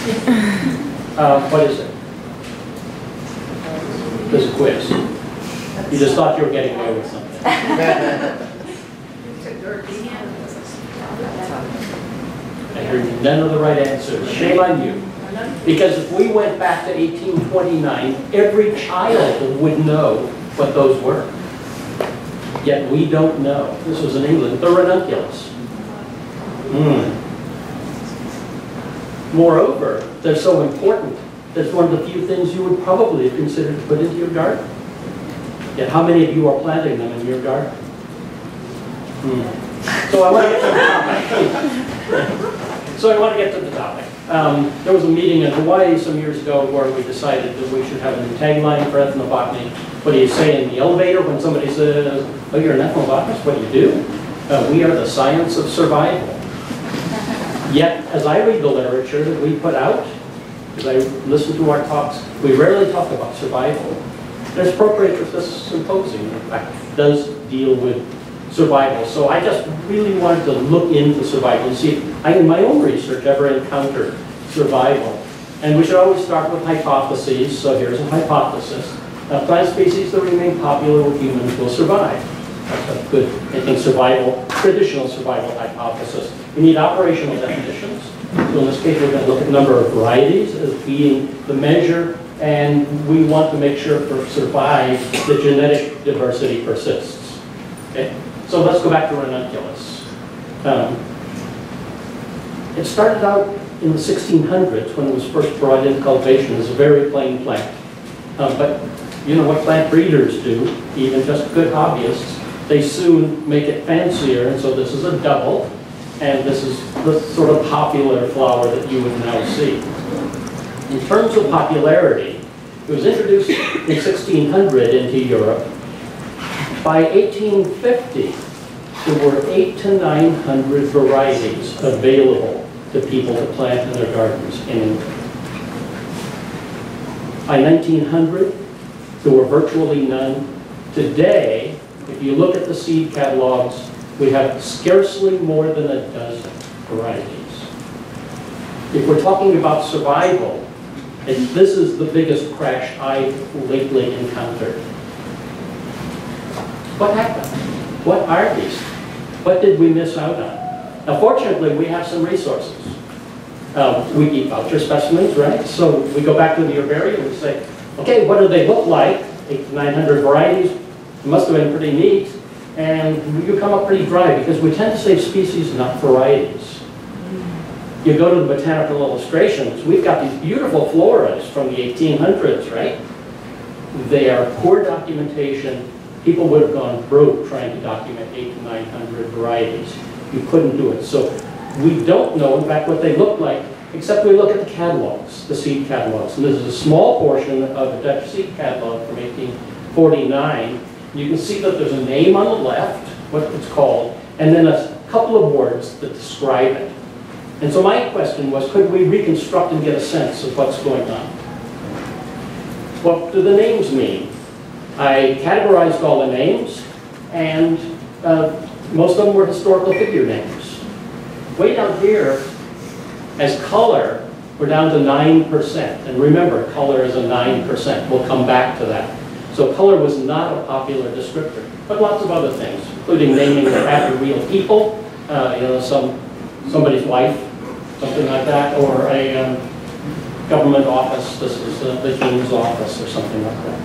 What is it? There's a quiz. You just thought you were getting away with something. I heard none of the right answers. Shame on you. Because if we went back to 1829, every child would know what those were. Yet we don't know. This was in England, the ranunculus. Moreover, they're so important. That's one of the few things you would probably have considered to put into your garden. Yet how many of you are planting them in your garden? So I want to get to the topic. There was a meeting in Hawaii some years ago where we decided that we should have a new tagline for ethnobotany. What do you say in the elevator when somebody says, "Oh, you're an ethnobotanist? What do you do?" We are the science of survival. Yet, as I read the literature that we put out, as I listen to our talks, we rarely talk about survival. And it's appropriate that this symposium, in fact, does deal with survival. So I just really wanted to look into survival and see if I, in my own research, ever encountered survival. And we should always start with hypotheses. So here's a hypothesis. Plant species that remain popular with humans will survive. That's a good, I think, survival, traditional survival hypothesis. We need operational definitions. So in this case, we're going to look at the number of varieties as being the measure, and we want to make sure for survive the genetic diversity persists. Okay? So let's go back to ranunculus. It started out in the 1600s when it was first brought into cultivation as a very plain plant. But you know what plant breeders do, even just good hobbyists, they soon make it fancier, and so this is a double, and this is the sort of popular flower that you would now see. In terms of popularity, it was introduced in 1600 into Europe. By 1850, there were 800 to 900 varieties available to people to plant in their gardens in England. By 1900, there were virtually none. Today, if you look at the seed catalogs, we have scarcely more than a dozen varieties. If we're talking about survival, this is the biggest crash I've lately encountered. What happened? What are these? What did we miss out on? Now, fortunately, we have some resources. We keep voucher specimens, right? So we go back to the herbarium and we say, okay, what do they look like? 800 to 900 varieties. It must have been pretty neat. And you come up pretty dry because we tend to save species, not varieties. You go to the botanical illustrations, we've got these beautiful floras from the 1800s, right? They are poor documentation. People would have gone broke trying to document 800 to 900 varieties. You couldn't do it. So we don't know, in fact, what they look like, except we look at the catalogs, the seed catalogs. And this is a small portion of the Dutch seed catalog from 1849. You can see that there's a name on the left, what it's called, and then a couple of words that describe it. And so my question was, could we reconstruct and get a sense of what's going on? What do the names mean? I categorized all the names, and most of them were historical figure names. Way down here, as color, we're down to 9%. And remember, color is a 9%. We'll come back to that. So color was not a popular descriptor, but lots of other things, including naming it after real people, you know, somebody's wife, something like that, or a government office. This is the king's office or something like that.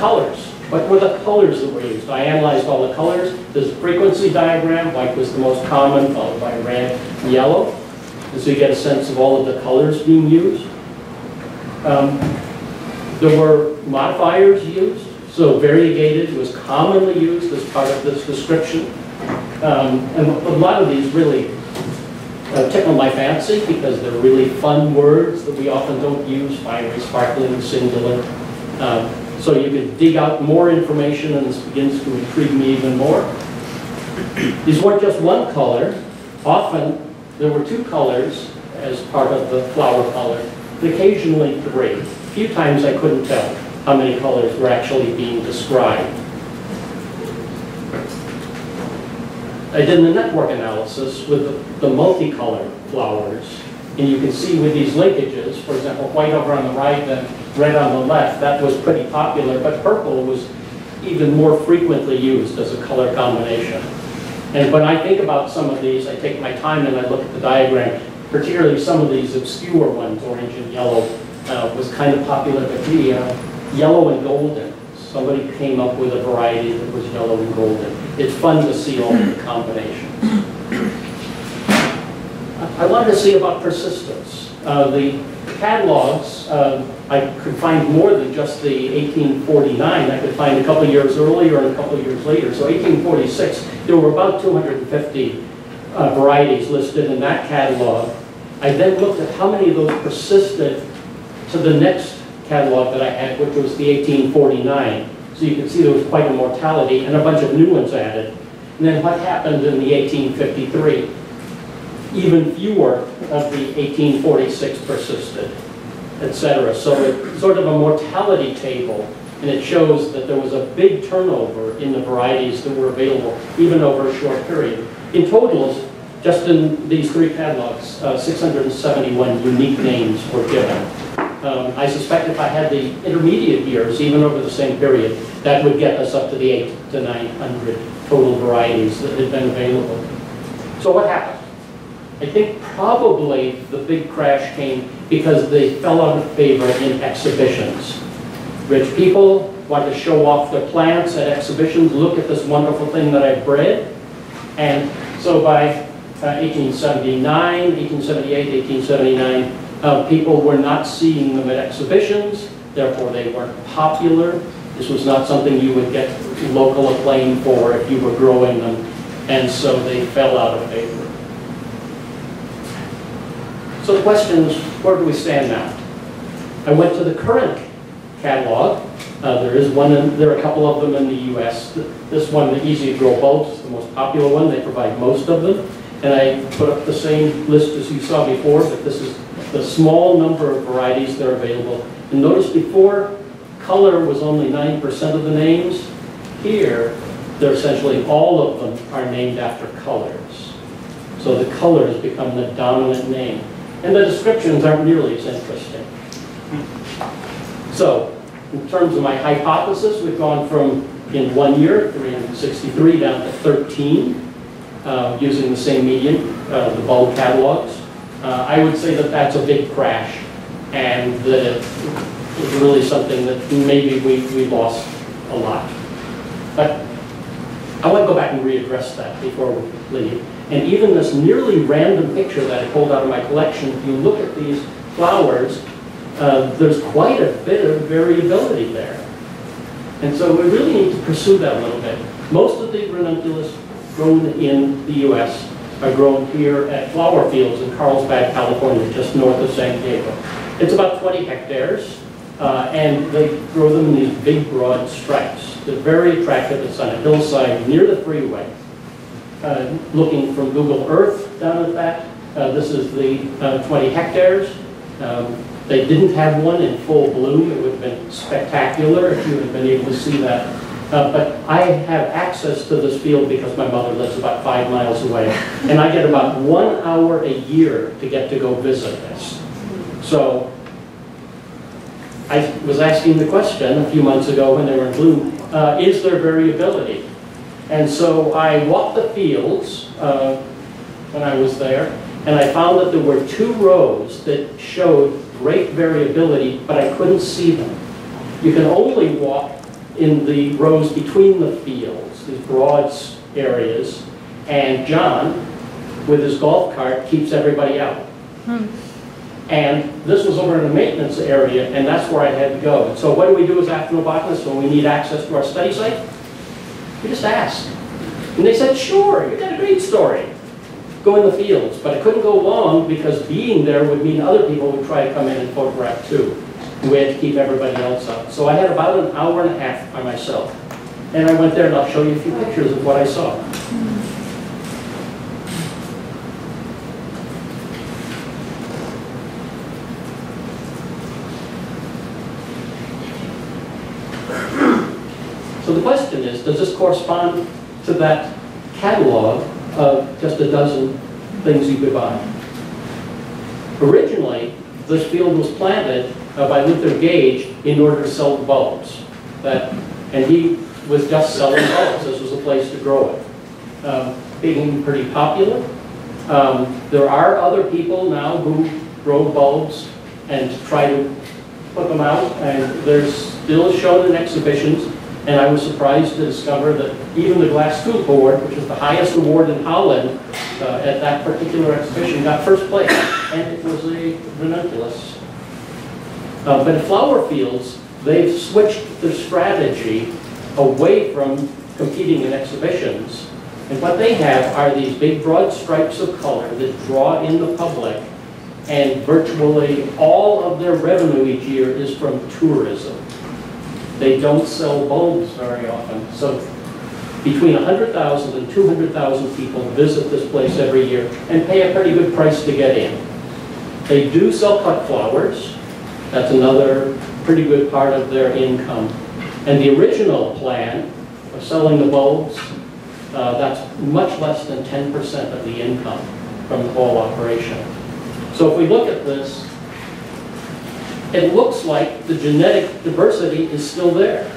Colors. What were the colors that were used? I analyzed all the colors. There's a frequency diagram. White was the most common, followed by red and yellow. And so you get a sense of all of the colors being used. There were modifiers used. So variegated was commonly used as part of this description. And a lot of these really tickle my fancy because they're really fun words that we often don't use, fiery, sparkling, singular. So you can dig out more information, and this begins to intrigue me even more. These weren't just one color. Often there were two colors as part of the flower color, and occasionally three. A few times I couldn't tell how many colors were actually being described. I did a network analysis with the multicolored flowers, And you can see with these linkages, for example, white over on the right and red on the left, that was pretty popular, but purple was even more frequently used as a color combination. And when I think about some of these, I take my time and I look at the diagram, particularly some of these obscure ones, orange and yellow, was kind of popular, but the yellow and golden, somebody came up with a variety that was yellow and golden. It's fun to see all the combinations. I wanted to see about persistence. The catalogs, I could find more than just the 1849. I could find a couple of years earlier and a couple of years later. So 1846, there were about 250 varieties listed in that catalog. I then looked at how many of those persisted to the next catalog that I had, which was the 1849. So you can see there was quite a mortality and a bunch of new ones added. And then what happened in the 1853? Even fewer of the 1846 persisted, etc. So it's sort of a mortality table, and it shows that there was a big turnover in the varieties that were available, even over a short period. In totals, just in these three catalogs, 671 unique names were given. I suspect if I had the intermediate years, even over the same period, that would get us up to the 800 to 900 total varieties that had been available. So what happened? I think probably the big crash came because they fell out of favor in exhibitions. Rich people want to show off their plants at exhibitions, look at this wonderful thing that I've bred. And so by 1879, 1878, 1879, people were not seeing them at exhibitions, therefore they weren't popular. This was not something you would get local acclaim for if you were growing them, and so they fell out of favor. So the question is, where do we stand now? I went to the current catalog. There are a couple of them in the US. This one, the Easy to Grow bulbs, is the most popular one. They provide most of them. And I put up the same list as you saw before, but this is the small number of varieties that are available. And notice before, color was only 9% of the names. Here, they're essentially all of them are named after colors. So the colors become the dominant name. And the descriptions aren't nearly as interesting. So, in terms of my hypothesis, we've gone from, in 1 year, 363 down to 13, using the same medium, the bulb catalogs. I would say that that's a big crash, and that it's really something that maybe we lost a lot. But I want to go back and readdress that before we leave. And even this nearly random picture that I pulled out of my collection, if you look at these flowers, there's quite a bit of variability there. And so we really need to pursue that a little bit. Most of the ranunculus grown in the US are grown here at flower fields in Carlsbad, California, just north of San Diego. It's about 20 hectares, and they grow them in these big, broad stripes. They're very attractive. It's on a hillside near the freeway. Looking from Google Earth down at that, this is the 20 hectares. They didn't have one in full bloom. It would have been spectacular if you had been able to see that. But I have access to this field because my mother lives about 5 miles away. And I get about 1 hour a year to get to go visit this. So I was asking the question a few months ago when they were in bloom, is there variability? And so I walked the fields when I was there, and I found that there were 2 rows that showed great variability, but I couldn't see them. You can only walk in the rows between the fields, these broad areas, and John, with his golf cart, keeps everybody out. And this was over in the maintenance area, and that's where I had to go. So what do we do as ethnobotanists when we need access to our study site? We just asked. And they said, sure, you got a great story. Go in the fields. But I couldn't go long because being there would mean other people would try to come in and photograph too. And we had to keep everybody else out. So I had about an hour and a half by myself. And I went there, and I'll show you a few pictures of what I saw. So the question is, does this correspond to that catalog of just a dozen things you could buy? Originally, this field was planted by Luther Gage in order to sell bulbs. And he was just selling bulbs. This was a place to grow it. Being pretty popular. There are other people now who grow bulbs and try to put them out, and they're still shown in exhibitions. And I was surprised to discover that even the Glass Tulip Award, which is the highest award in Holland, at that particular exhibition, got first place. And it was a ranunculus. But in flower fields, they've switched their strategy away from competing in exhibitions. And what they have are these big broad stripes of color that draw in the public, and virtually all of their revenue each year is from tourism. They don't sell bulbs very often. So between 100,000 and 200,000 people visit this place every year and pay a pretty good price to get in. They do sell cut flowers. That's another pretty good part of their income. And the original plan of selling the bulbs, that's much less than 10% of the income from the whole operation. So if we look at this, it looks like the genetic diversity is still there.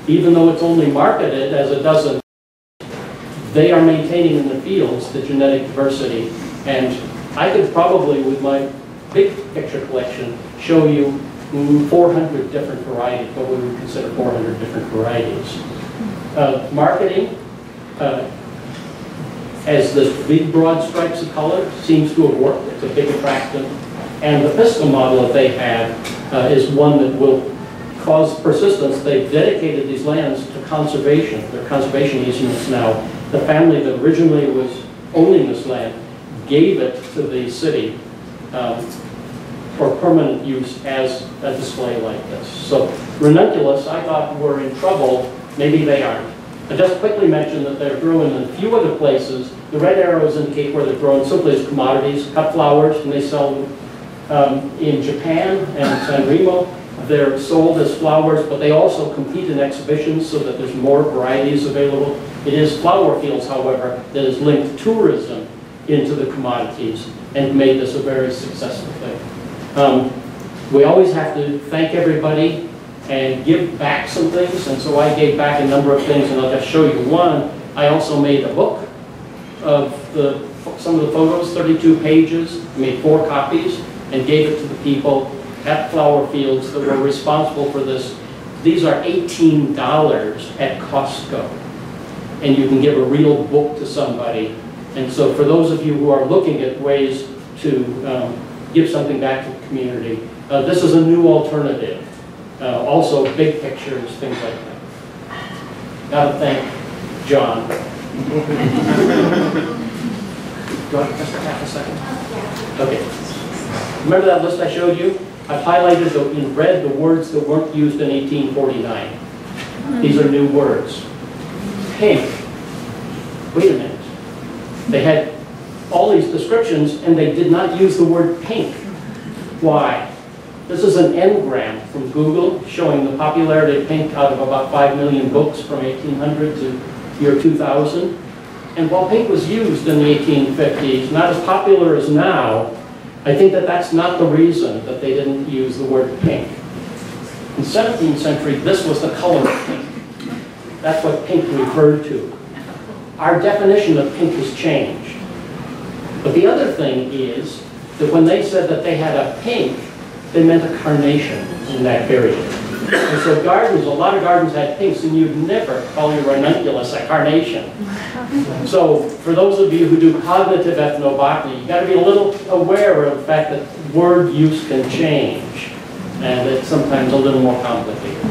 Even though it's only marketed as a dozen, they are maintaining in the fields the genetic diversity. And I could probably, with my big picture collection, show you 400 different varieties, what we would consider 400 different varieties. Marketing, as the big broad stripes of color, seems to have worked. It's a big attractant. And the fiscal model that they have is one that will cause persistence. They've dedicated these lands to conservation. They're conservation easements now. The family that originally was owning this land gave it to the city for permanent use as a display like this. So ranunculus, I thought, were in trouble. Maybe they aren't. I just quickly mentioned that they're grown in a few other places. The red arrows indicate where they're grown simply as commodities, cut flowers, and they sell them in Japan and San Remo. They're sold as flowers, but they also compete in exhibitions so that there's more varieties available. It is flower fields, however, that has linked tourism into the commodities and made this a very successful thing. We always have to thank everybody and give back some things, and so I gave back a number of things, and I'll just show you one. I also made a book of some of the photos, 32 pages. I made 4 copies and gave it to the people at flower fields that were responsible for this. These are $18 at Costco, and you can give a real book to somebody. And so for those of you who are looking at ways to give something back to the community, this is a new alternative. Also big pictures, things like that. Got to thank John. Do you want just half a second? Okay. Remember that list I showed you? I've highlighted in red the words that weren't used in 1849. These are new words. Pink. Wait a minute. They had all these descriptions and they did not use the word pink. Why? This is an engram from Google showing the popularity of pink out of about 5 million books from 1800 to year 2000. And while pink was used in the 1850s, not as popular as now, I think that that's not the reason that they didn't use the word pink. In the 17th century, this was the color of pink. That's what pink referred to. Our definition of pink has changed. But the other thing is that when they said that they had a pink, they meant a carnation in that period. And so gardens, a lot of gardens had pinks, and you'd never call your ranunculus a carnation. So for those of you who do cognitive ethnobotany, you've got to be a little aware of the fact that word use can change, and it's sometimes a little more complicated.